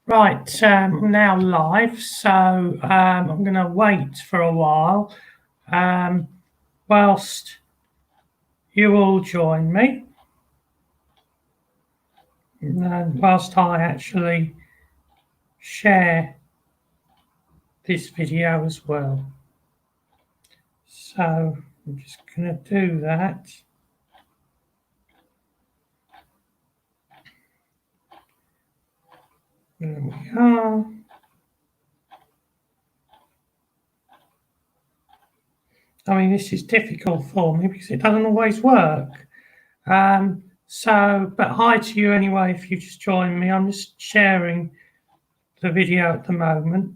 Right, now live, so I'm going to wait for a while whilst you all join me, and whilst I actually share this video as well. So I'm just going to do that. There we are. I mean, this is difficult for me because it doesn't always work. But hi to you anyway if you just joined me. I'm just sharing the video at the moment.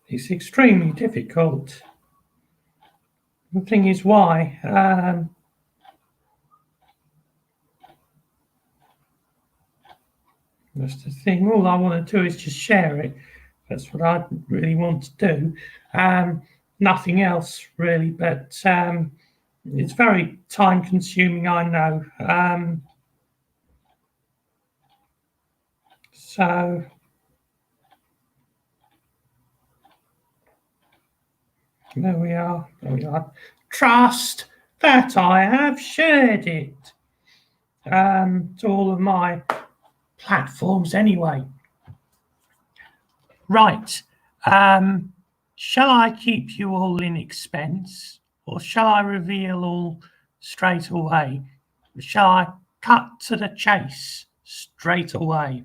It's extremely difficult. The thing is why. That's the thing. All I want to do is just share it. That's what I really want to do. Nothing else really, but it's very time consuming, I know. So there we are. There we are. Trust that I have shared it to all of my platforms anyway. Right. Shall I keep you all in expense, or shall I reveal all straight away? Shall I cut to the chase straight away?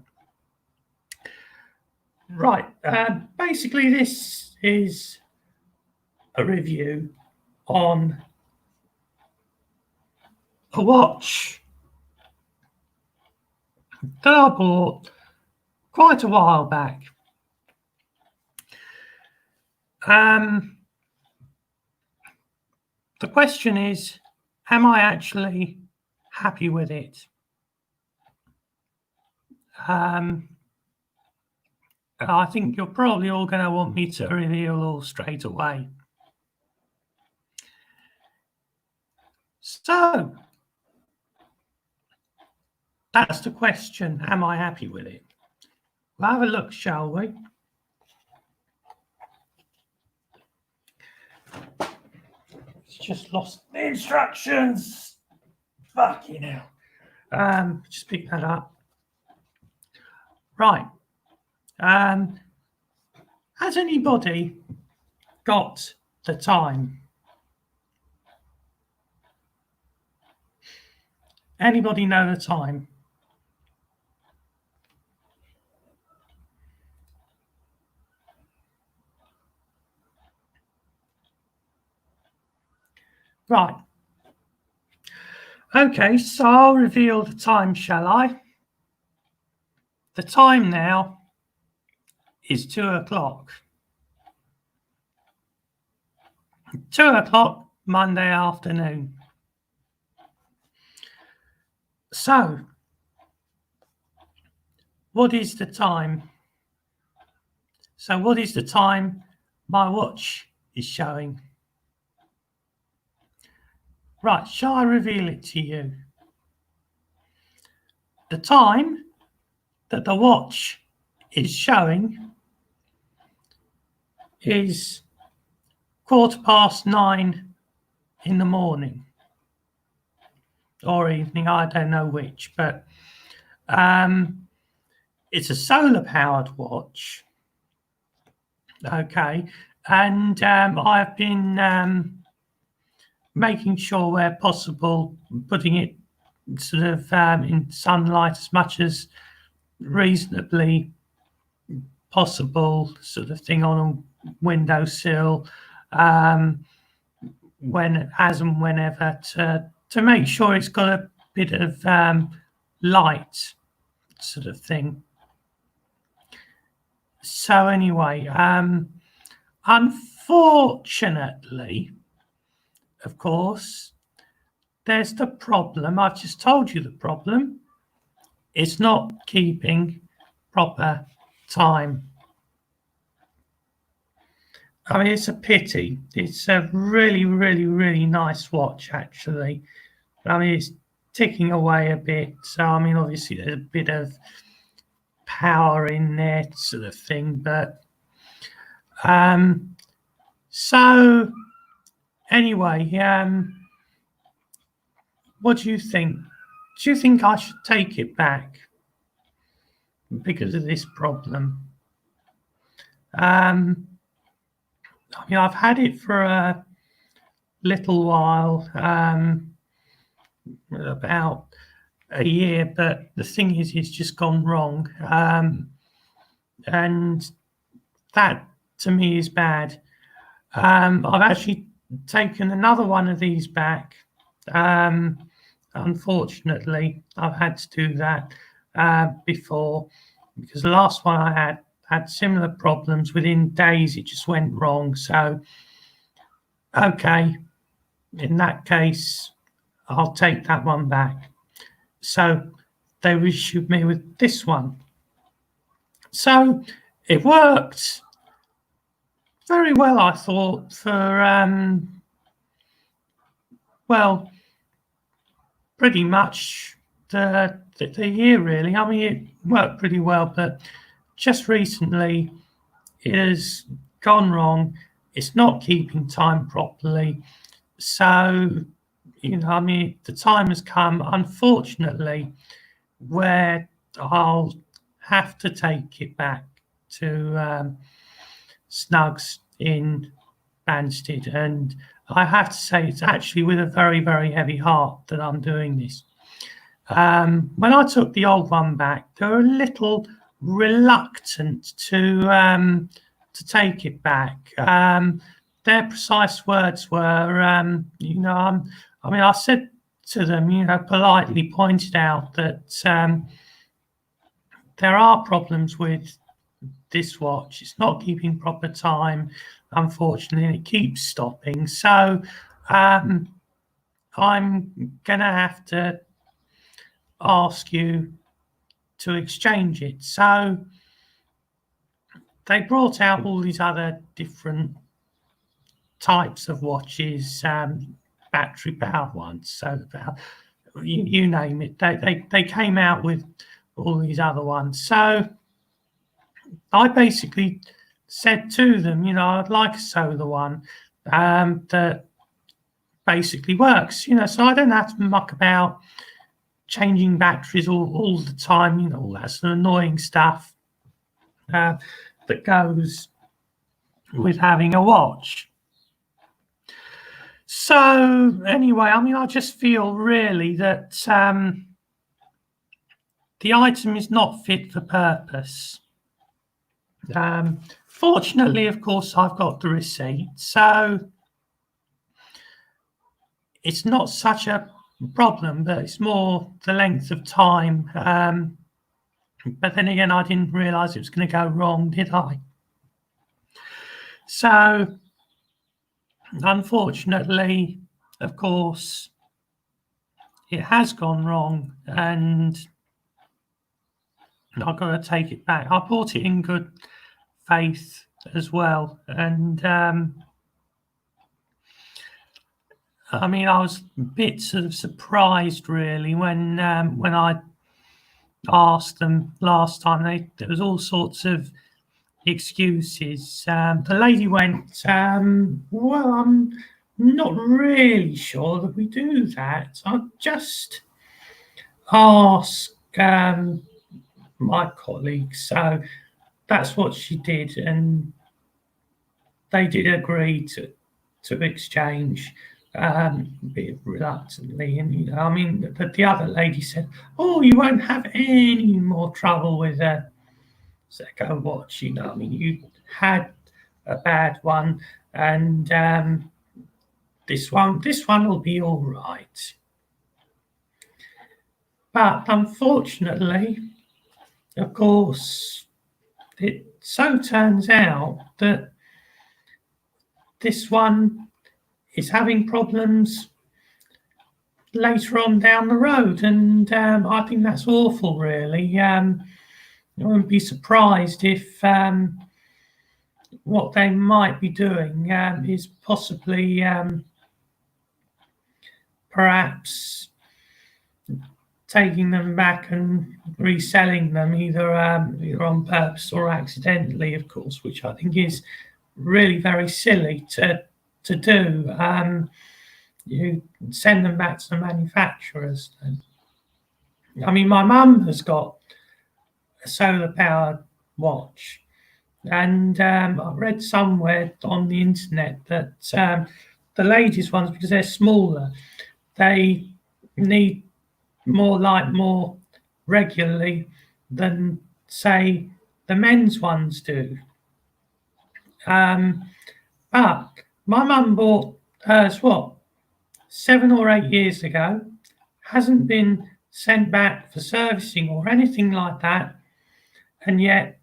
Right. Basically, this is a review on a watch that I bought quite a while back. The question is, am I actually happy with it? I think you're probably all going to want me to reveal all straight away. So, that's the question. Am I happy with it? We'll have a look, shall we? It's just lost the instructions. Fucking hell. Just pick that up. Right. Has anybody got the time? Anybody know the time? Right. Okay, so I'll reveal the time, shall I? The time now is 2 o'clock. 2 o'clock Monday afternoon. So, what is the time? So, what is the time my watch is showing? Right, shall I reveal it to you? The time that the watch is showing is 9:15 in the morning or evening, I don't know which, but it's a solar powered watch. Okay, and I've been making sure where possible, putting it sort of in sunlight as much as reasonably possible, sort of thing, on a windowsill, whenever, to make sure it's got a bit of light, sort of thing. So anyway, unfortunately, of course, there's the problem. I've just told you the problem. It's not keeping proper time. I mean, it's a pity. It's a really, really, really nice watch, actually. I mean, it's ticking away a bit. So, I mean, obviously, there's a bit of power in there, sort of thing. But so anyway, what do you think? Do you think I should take it back because of this problem? I mean, I've had it for a little while, about a year, but the thing is, it's just gone wrong. And that to me is bad. I've actually taken another one of these back. Unfortunately, I've had to do that before, because the last one I had similar problems. Within days, it just went wrong. So, okay, in that case, I'll take that one back. So they reissued me with this one. So it worked very well, I thought, for well, pretty much the year, really. I mean, it worked pretty well, but just recently it has gone wrong. It's not keeping time properly. So, I mean, the time has come, unfortunately, where I'll have to take it back to Snugs in Banstead. And I have to say, it's actually with a very, very heavy heart that I'm doing this. When I took the old one back, they were a little reluctant to take it back. Their precise words were, I mean, I said to them, politely pointed out that there are problems with this watch. It's not keeping proper time, unfortunately, and it keeps stopping. So I'm going to have to ask you to exchange it. So they brought out all these other different types of watches, battery powered ones, solar powered, you name it. They came out with all these other ones. So I basically said to them, I'd like a solar one that basically works, so I don't have to muck about changing batteries all the time, all that sort of annoying stuff that goes with having a watch. So anyway, I mean, I just feel really that the item is not fit for purpose. Fortunately, of course, I've got the receipt, so it's not such a problem, but it's more the length of time. But then again, I didn't realise it was going to go wrong, did I? So, unfortunately, of course, it has gone wrong, and I've got to take it back. I bought it in good faith as well, and I mean, I was a bit sort of surprised, really, when I asked them last time. There was all sorts of excuses. The lady went, well, I'm not really sure that we do that. I'll just ask my colleagues. So that's what she did, and they did agree to exchange, a bit reluctantly. And I mean, the other lady said, "Oh, you won't have any more trouble with a Seicko watch. I mean, you had a bad one, and this one will be all right." But unfortunately, of course, it so turns out that this one is having problems later on down the road, and I think that's awful, really. I wouldn't be surprised if what they might be doing is possibly perhaps taking them back and reselling them, either on purpose or accidentally, of course, which I think is really very silly to do. You send them back to the manufacturers. I mean, my mum has got a solar powered watch, and I read somewhere on the internet that the ladies' ones, because they're smaller, they need more light more regularly than, say, the men's ones do. But my mum bought hers, 7 or 8 years ago, hasn't been sent back for servicing or anything like that, and yet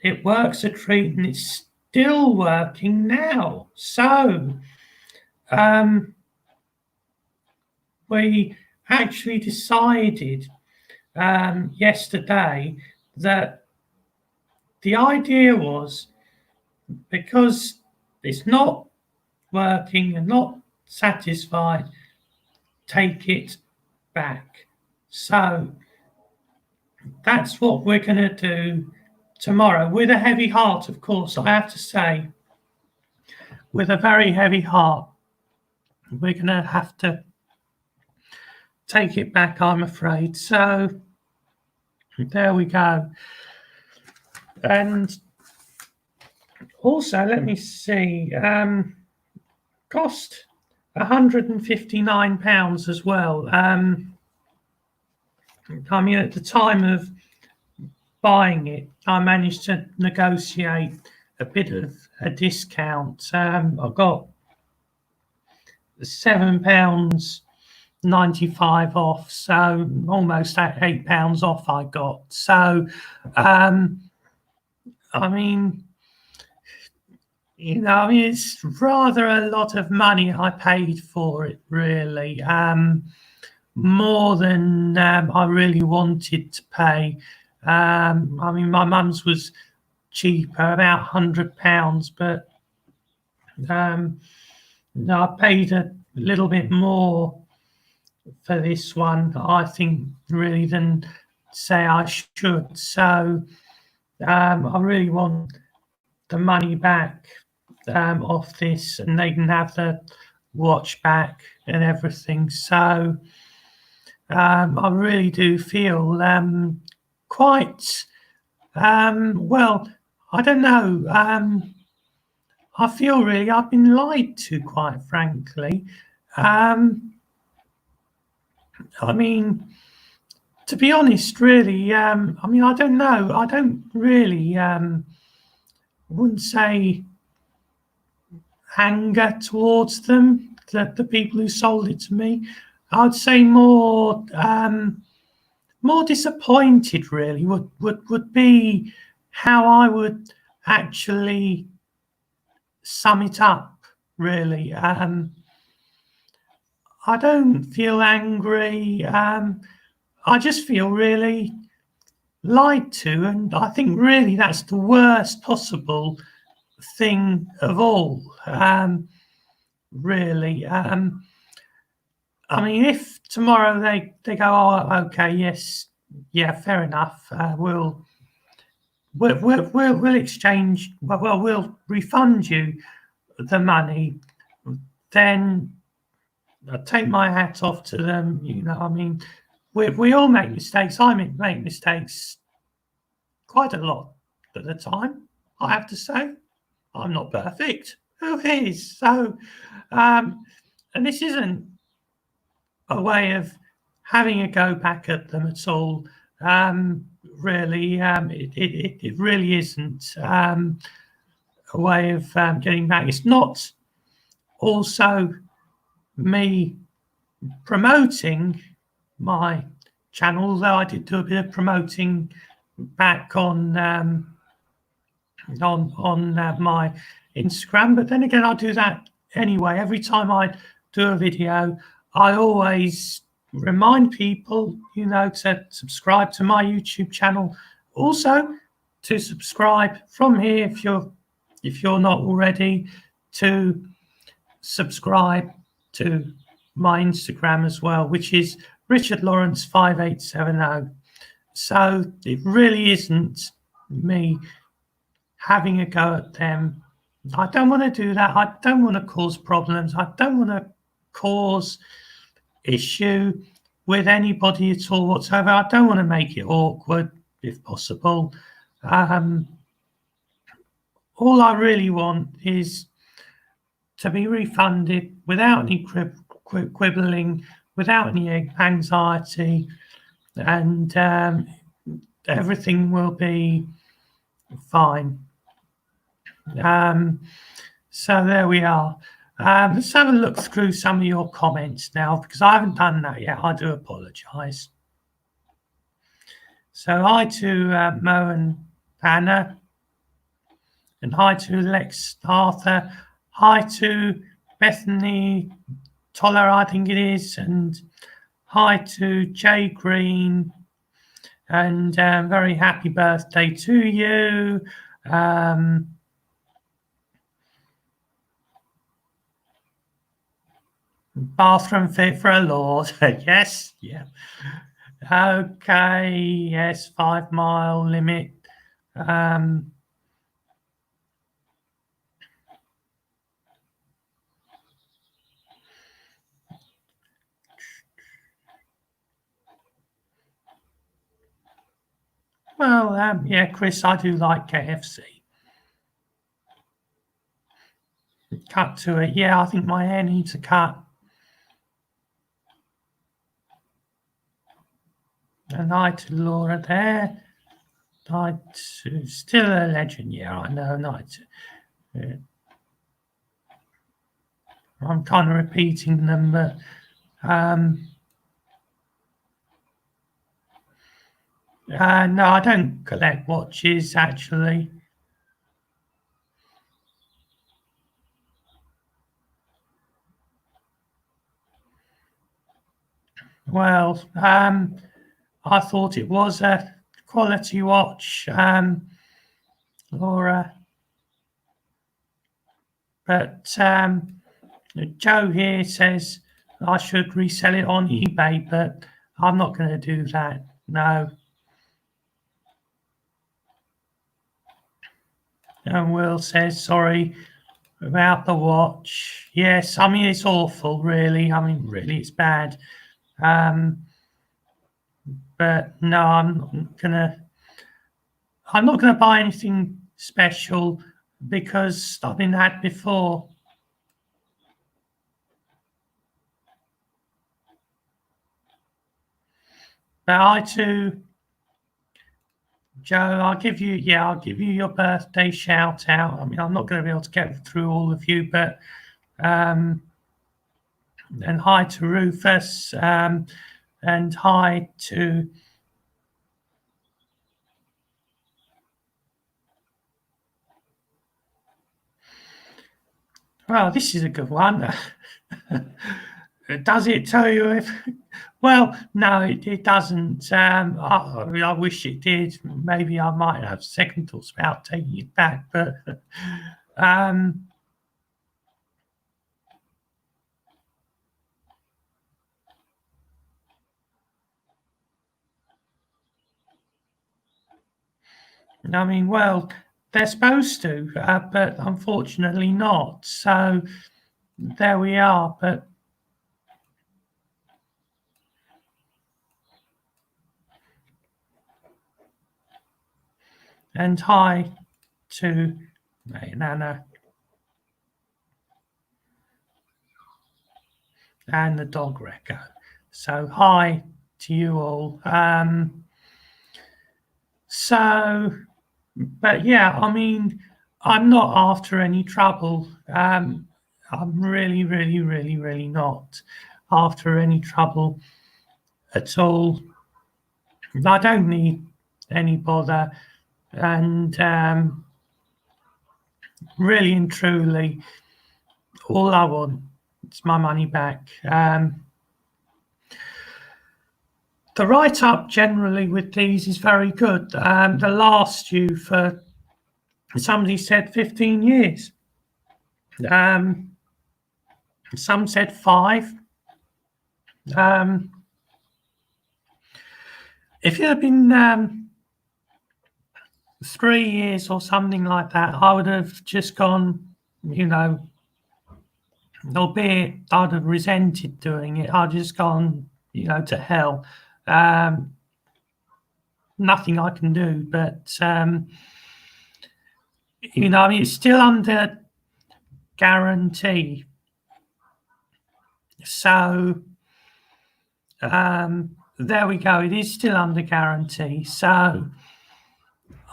it works a treat and it's still working now. So we actually decided yesterday that the idea was, because it's not working and not satisfied, take it back. So that's what we're going to do tomorrow, with a heavy heart, of course. I have to say, with a very heavy heart, we're going to have to take it back, I'm afraid. So there we go. And also, let me see, cost £159 as well. I mean, at the time of buying it, I managed to negotiate a bit of a discount. I got £7.95 off, so almost £8 off I got. So, I mean, it's rather a lot of money I paid for it, really. More than I really wanted to pay. I mean, my mum's was cheaper, about £100, but no, I paid a little bit more for this one, I think, really, than say I should. So I really want the money back off this, and they can have the watch back and everything. So I really do feel quite well, I don't know. I feel really I've been lied to, quite frankly. I mean, to be honest, really, I mean, I don't know. I don't really, wouldn't say anger towards them, the people who sold it to me. I'd say more disappointed, really, would be how I would actually sum it up, really. I don't feel angry. I just feel really lied to, and I think really that's the worst possible thing of all. Really. I mean, if tomorrow they go, oh, okay, yes, yeah, fair enough. We'll exchange. Well, we'll refund you the money. Then I take my hat off to them. I mean, we all make mistakes. I make mistakes quite a lot at the time, I have to say. I'm not perfect. Who is? So, and this isn't a way of having a go back at them at all. Really, it really isn't a way of getting back. It's not also me promoting my channel, although I did do a bit of promoting back on my Instagram. But then again, I do that anyway. Every time I do a video, I always remind people, to subscribe to my YouTube channel. Also, to subscribe from here, if you're not already, to subscribe to my Instagram as well, which is Richard Lawrence 5870. So it really isn't me having a go at them. I don't want to do that. I don't want to cause problems. I don't want to cause issue with anybody at all whatsoever. I don't want to make it awkward if possible. All I really want is to be refunded without any quibbling, without any anxiety, and everything will be fine. So there we are. Let's have a look through some of your comments now, because I haven't done that yet. I do apologise. So hi to Mo and Anna, and hi to Lex Arthur, hi to Bethany Toller, I think it is, and hi to Jay Green, and very happy birthday to you. Bathroom fit for a lord. Yes, yeah. Okay, yes, 5 mile limit. Well, yeah, Chris, I do like KFC. Cut to it. Yeah, I think my hair needs a cut. And hi to Laura there. Hi to still a legend. Yeah, I know. Night. I'm kind of repeating them, but no, I don't collect watches actually. Well, I thought it was a quality watch, Laura. But Joe here says I should resell it on eBay, but I'm not going to do that. No. And Will says sorry about the watch. Yes, I mean it's awful, really. I mean, really, it's bad. But no, I'm not gonna buy anything special because I've been had before. But I too, Joe, I'll give you your birthday shout out. I mean, I'm not going to be able to get through all of you, but and hi to Rufus, and hi to well, this is a good one. Does it tell you if? Well, no, it doesn't. I wish it did. Maybe I might have second thoughts about taking it back, but I mean, well, they're supposed to, but unfortunately not. So there we are. But and hi to Nana and the dog wrecker. So hi to you all. But yeah, I mean, I'm not after any trouble. I'm really, really, really, really not after any trouble at all. I don't need any bother, and really and truly, all I want is my money back. The write-up generally with these is very good. They last you for, somebody said 15 years. Some said 5. if it had been 3 years or something like that, I would have just gone, albeit I'd have resented doing it. I'd just gone, to hell. Nothing I can do, but it's still under guarantee. So there we go. It is still under guarantee. So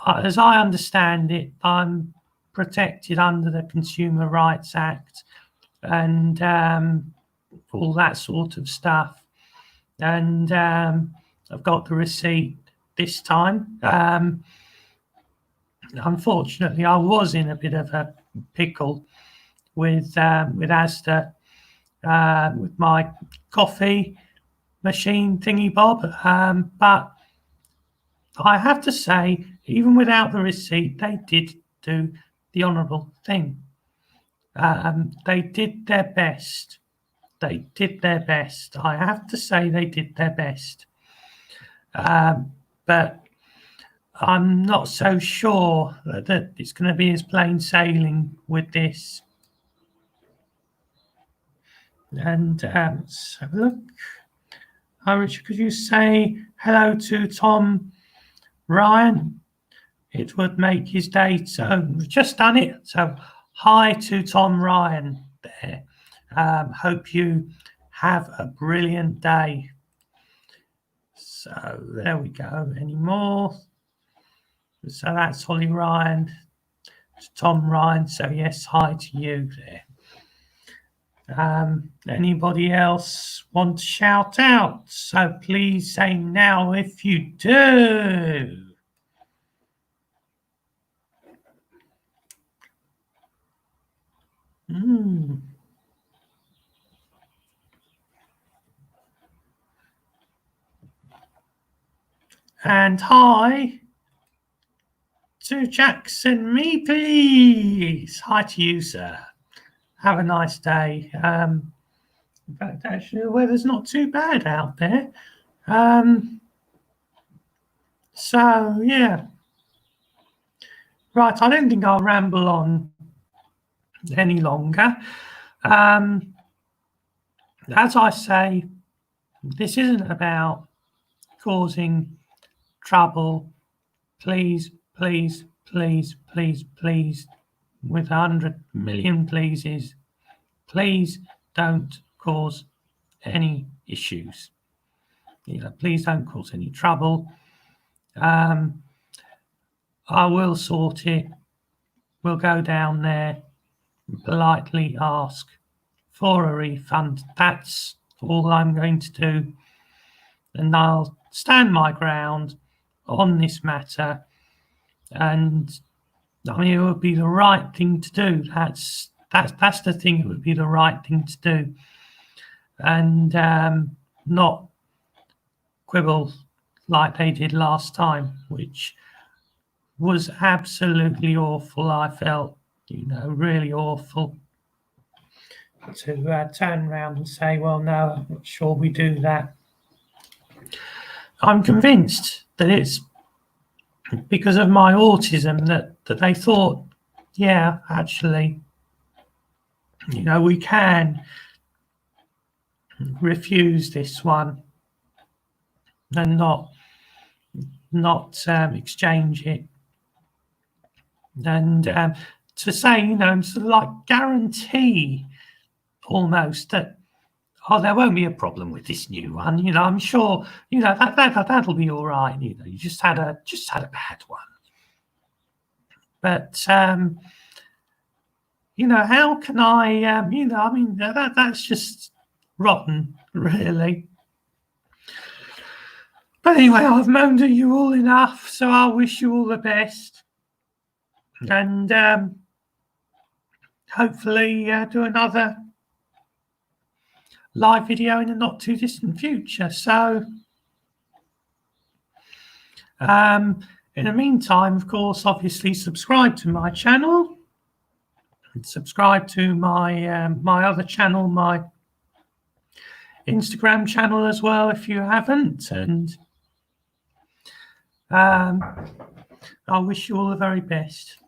as I understand it, I'm protected under the Consumer Rights Act and all that sort of stuff. And I've got the receipt this time. Unfortunately, I was in a bit of a pickle with Asda, with my coffee machine thingy bob. But I have to say, even without the receipt, they did do the honourable thing. They did their best. They did their best. I have to say they did their best. But I'm not so sure that it's going to be as plain sailing with this. And let's have a look. Hi, Richard, could you say hello to Tom Ryan? It would make his day. So we've just done it. So hi to Tom Ryan there. Hope you have a brilliant day. So there we go. Any more? So that's Holly Ryan, Tom Ryan. So yes, hi to you there. Anybody else want to shout out? So please say now if you do. And hi to Jackson, me please. Hi to you, sir. Have a nice day. In fact, actually, the weather's not too bad out there. So, yeah. Right, I don't think I'll ramble on any longer. As I say, this isn't about causing trouble. Please, please, please, please, please, with 100 million pleases, please don't cause any issues. Please don't cause any trouble. I will sort it. We'll go down there, politely ask for a refund. That's all I'm going to do. And I'll stand my ground on this matter. And I mean, it would be the right thing to do. That's the thing. It would be the right thing to do, and not quibble like they did last time, which was absolutely awful. I felt, really awful to turn around and say, "Well, no, I'm not sure we do that." I'm convinced that it's because of my autism that they thought, yeah, actually, we can refuse this one and not exchange it. And to say, sort of like guarantee almost that, there won't be a problem with this new one. I'm sure, that'll be all right. You just had a bad one. But how can I? That's just rotten, really. But anyway, I've moaned at you all enough, so I wish you all the best, and hopefully do another live video in the not too distant future. So in the meantime, of course, obviously subscribe to my channel and subscribe to my my other channel, my Instagram channel as well, if you haven't. And Um, I wish you all the very best.